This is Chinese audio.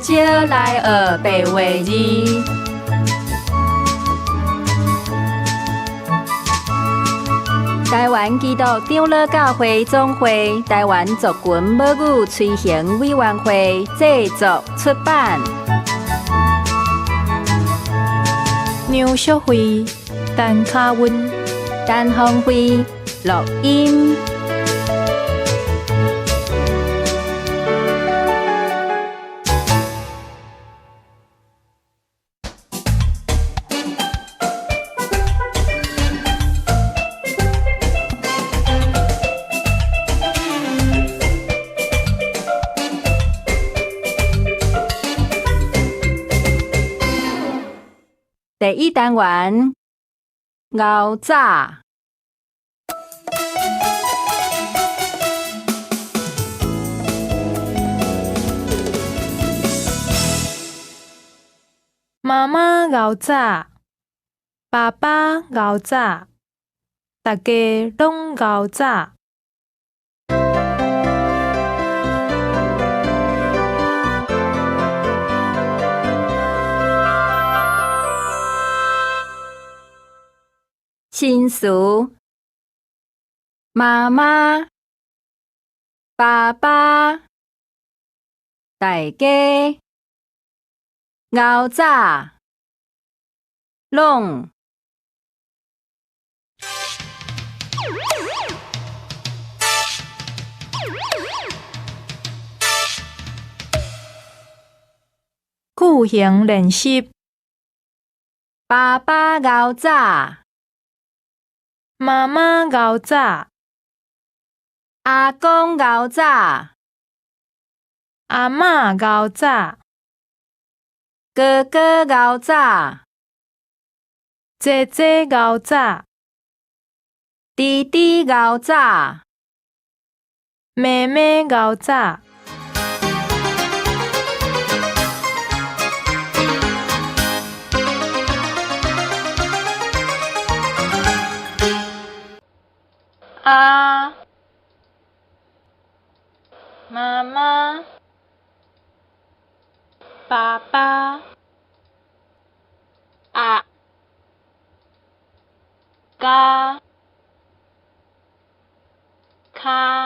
笑来学白话字。台湾基督长老教会总会、台湾族群母语推行委员会制作出版。杨淑慧、陈卡温、陈芳辉录音。第一单元，熬早。妈妈熬早，爸爸熬早，大家拢熬早。亲事，妈妈、爸爸，大家熬早拢句型练习。爸爸熬早，妈妈熬早，阿公熬早，阿嬷熬早，哥哥熬早，姐姐熬早，弟弟熬早，妹妹熬早。啊，妈妈，爸爸，啊，嘎，卡。